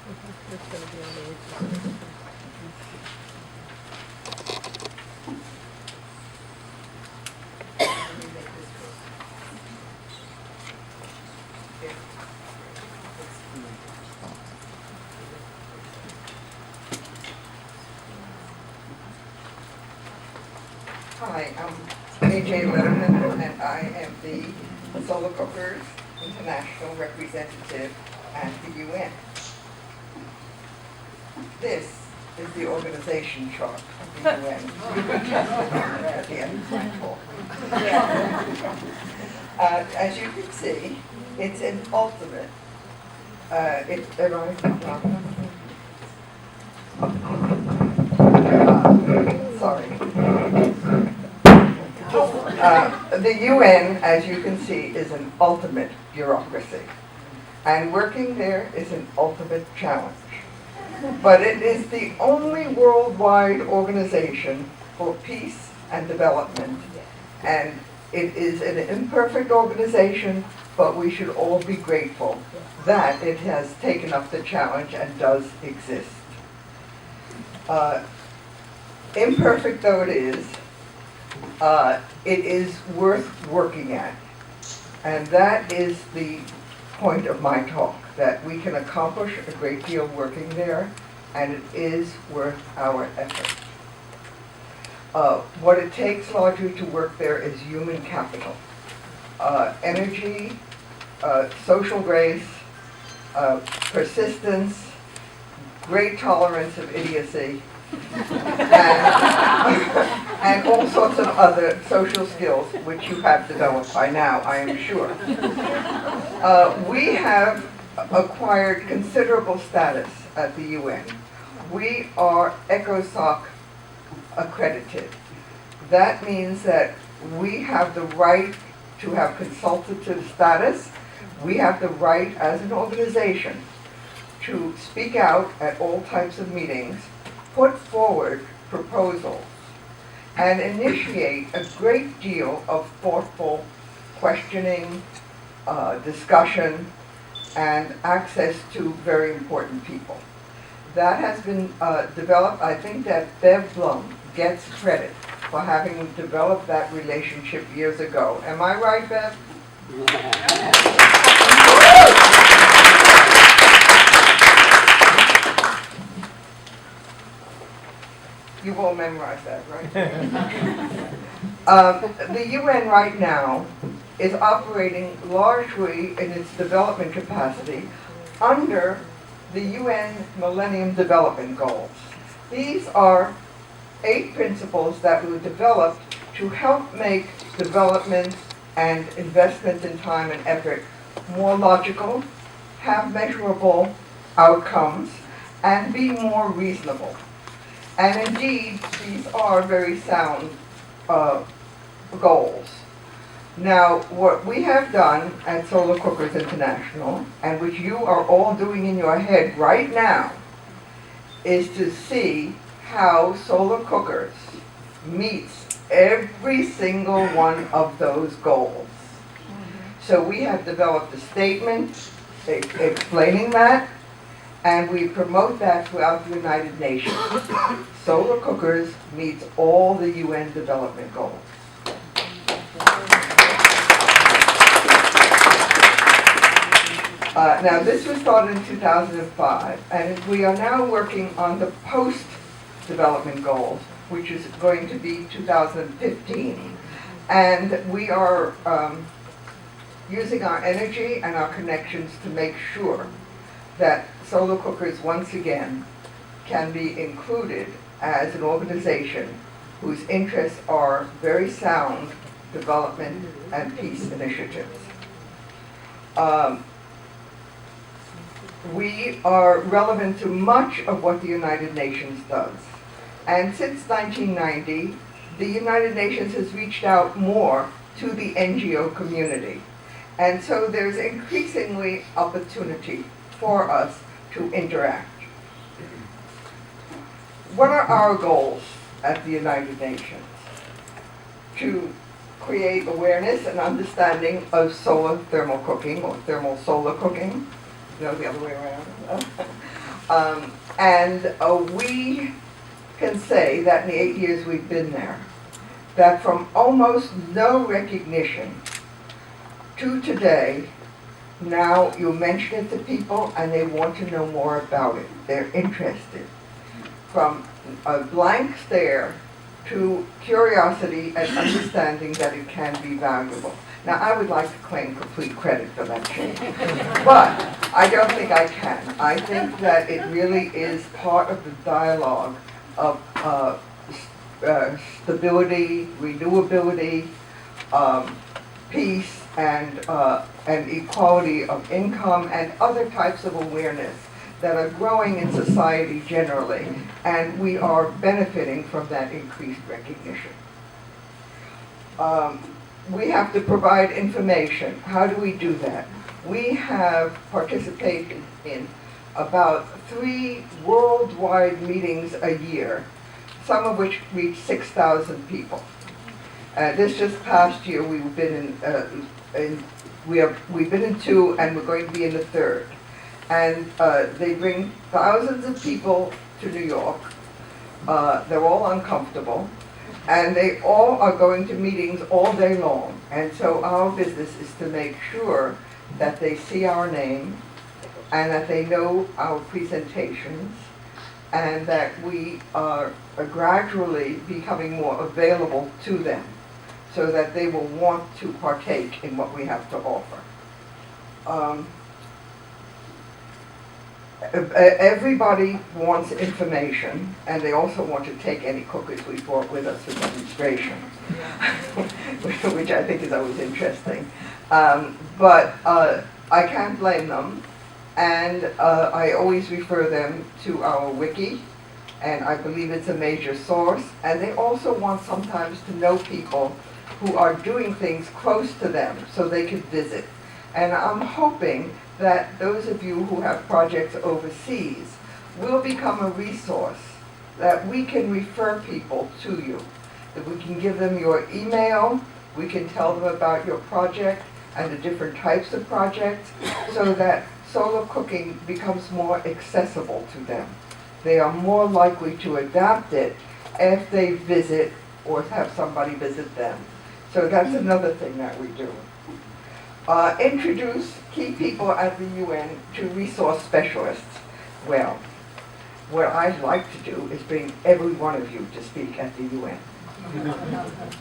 Hi, I'm Lederman, and I am the Solar Cookers International Representative at the UN. This is the organization chart of the UN. You can just at the end of my talk. As you can see, it's an ultimate. Sorry. The UN, as you can see, is an ultimate bureaucracy. And working there is an ultimate challenge. But it is the only worldwide organization for peace and development. And it is an imperfect organization, but we should all be grateful that it has taken up the challenge and does exist. Imperfect though it is worth working at. And that is the point of my talk, that we can accomplish a great deal working there, and it is worth our effort. What it takes largely to work there is human capital, energy, social grace, persistence, great tolerance of idiocy, and all sorts of other social skills which you have developed by now, I am sure. We have acquired considerable status at the UN. We are ECOSOC accredited. That means that we have the right to have consultative status. We have the right as an organization to speak out at all types of meetings, put forward proposals, and initiate a great deal of thoughtful questioning, discussion, and access to very important people. That has been developed. I think that Bev Blum gets credit for having developed that relationship years ago. Am I right, Bev? You all memorize that, right? The UN right now is operating largely in its development capacity under the UN Millennium Development Goals. These are 8 principles that were developed to help make development and investment in time and effort more logical, have measurable outcomes, and be more reasonable. And indeed, these are very sound goals. Now, what we have done at Solar Cookers International, and which you are all doing in your head right now, is to see how Solar Cookers meets every single one of those goals. So we have developed a statement explaining that, and we promote that throughout the United Nations. Solar Cookers meets all the UN development goals. Now, this was started in 2005, and we are now working on the post-development goals, which is going to be 2015. And we are using our energy and our connections to make sure that Solar Cookers once again can be included as an organization whose interests are very sound development and peace initiatives. We are relevant to much of what the United Nations does. And since 1990, the United Nations has reached out more to the NGO community. And so there's increasingly opportunity for us to interact. What are our goals at the United Nations? To create awareness and understanding of solar thermal cooking or thermal solar cooking, No, the other way around. We can say that in the 8 years we've been there, that from almost no recognition to today, now you mention it to people and they want to know more about it. They're interested. From a blank stare to curiosity and understanding that it can be valuable. Now, I would like to claim complete credit for that change, but I don't think I can. I think that it really is part of the dialogue of stability, renewability, peace, and equality of income and other types of awareness that are growing in society generally, and we are benefiting from that increased recognition. We have to provide information. How do we do that? We have participated in about 3 worldwide meetings a year, some of which reach 6,000 people. This just past year, we've been in 2, and we're going to be in the 3rd. And they bring thousands of people to New York. They're all uncomfortable, and they all are going to meetings all day long. And so our business is to make sure that they see our name and that they know our presentations, and that we are gradually becoming more available to them so that they will want to partake in what we have to offer. Everybody wants information, and they also want to take any cookies we brought with us for demonstration, which I think is always interesting. But I can't blame them, and I always refer them to our wiki, and I believe it's a major source. And they also want sometimes to know people who are doing things close to them so they can visit. And I'm hoping that those of you who have projects overseas will become a resource that we can refer people to you. That we can give them your email, we can tell them about your project and the different types of projects, so that solar cooking becomes more accessible to them. They are more likely to adapt it if they visit or have somebody visit them. So that's another thing that we do. Introduce key people at the UN to resource specialists. Well, what I'd like to do is bring every one of you to speak at the UN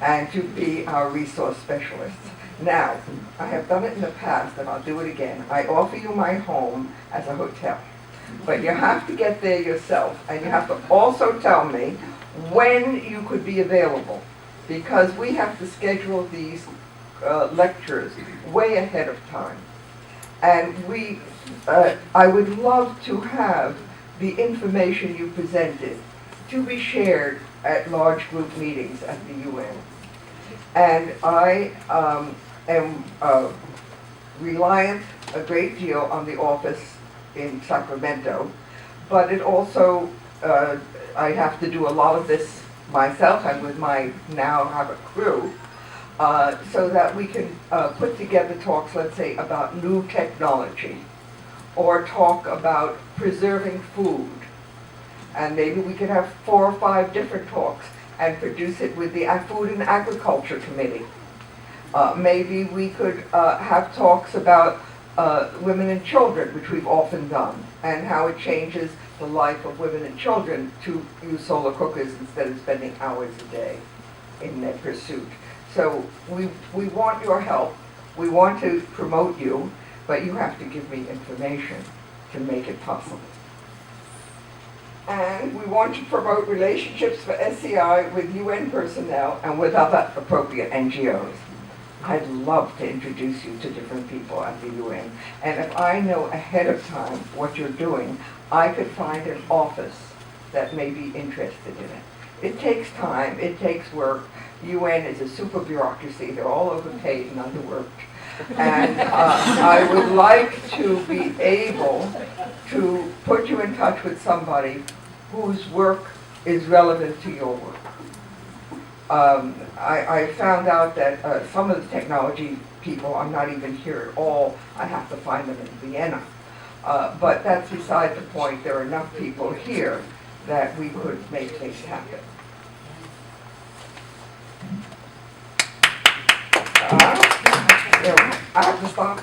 and to be our resource specialists. Now, I have done it in the past, and I'll do it again. I offer you my home as a hotel, but you have to get there yourself, and you have to also tell me when you could be available, because we have to schedule these lectures way ahead of time. And I would love to have the information you presented to be shared at large group meetings at the UN. And I am reliant a great deal on the office in Sacramento, but it also, I have to do a lot of this myself, and with my, now have a crew, so that we can put together talks, let's say, about new technology, or talk about preserving food. And maybe we could have 4 or 5 different talks and produce it with the Food and Agriculture Committee. Maybe we could have talks about women and children, which we've often done, and how it changes the life of women and children to use solar cookers instead of spending hours a day in their pursuit. So we want your help. We want to promote you, but you have to give me information to make it possible. And we want to promote relationships for SCI with UN personnel and with other appropriate NGOs. I'd love to introduce you to different people at the UN. And if I know ahead of time what you're doing, I could find an office that may be interested in it. It takes time, it takes work. UN is a super bureaucracy. They're all overpaid and underworked. And I would like to be able to put you in touch with somebody whose work is relevant to your work. I found out that some of the technology people are not even here at all. I have to find them in Vienna. But that's beside the point. There are enough people here that we could make things happen. I have to stop.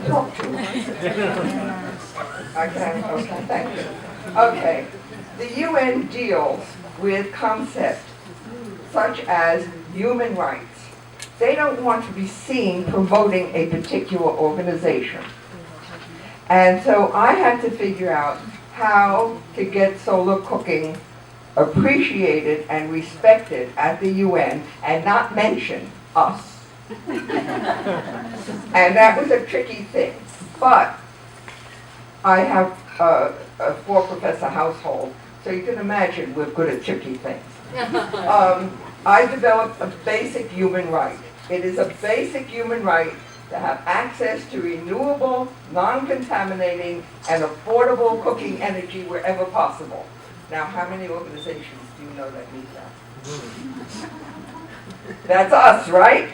Talk to him. I can, okay, thank you. Okay, the UN deals with concepts such as human rights. They don't want to be seen promoting a particular organization. And so I had to figure out how to get solar cooking appreciated and respected at the UN and not mention us. And that was a tricky thing. But I have a four-professor household, so you can imagine we're good at tricky things. I developed a basic human right. It is a basic human right to have access to renewable, non-contaminating, and affordable cooking energy wherever possible. Now, how many organizations do you know that need that? That's us, right?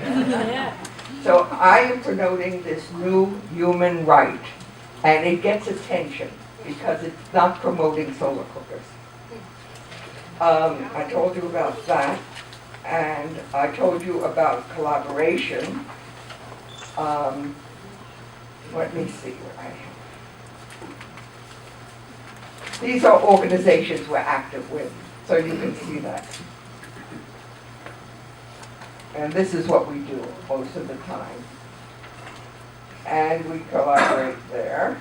So I am promoting this new human right, and it gets attention because it's not promoting solar cookers. I told you about that, and I told you about collaboration. Let me see what I have. These are organizations we're active with, so you can see that. And this is what we do most of the time. And we collaborate there.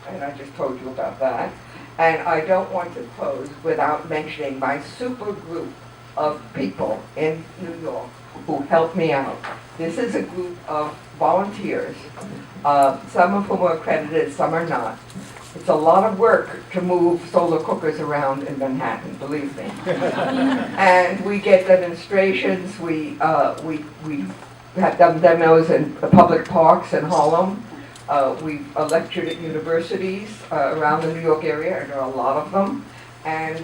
And I just told you about that. And I don't want to close without mentioning my super group of people in New York who helped me out. This is a group of volunteers, some of whom are accredited, some are not. It's a lot of work to move solar cookers around in Manhattan, believe me. And we get demonstrations. We have done demos in public parks in Harlem. We've lectured at universities around the New York area, and there are a lot of them. And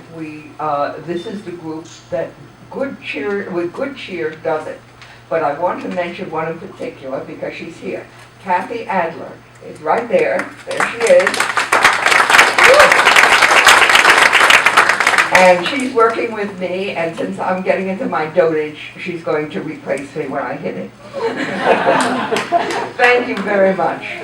this is the group that with good cheer does it. But I want to mention one in particular because she's here. Kathy Adler is right there. There she is. And she's working with me, and since I'm getting into my dotage, she's going to replace me when I hit it. Thank you very much.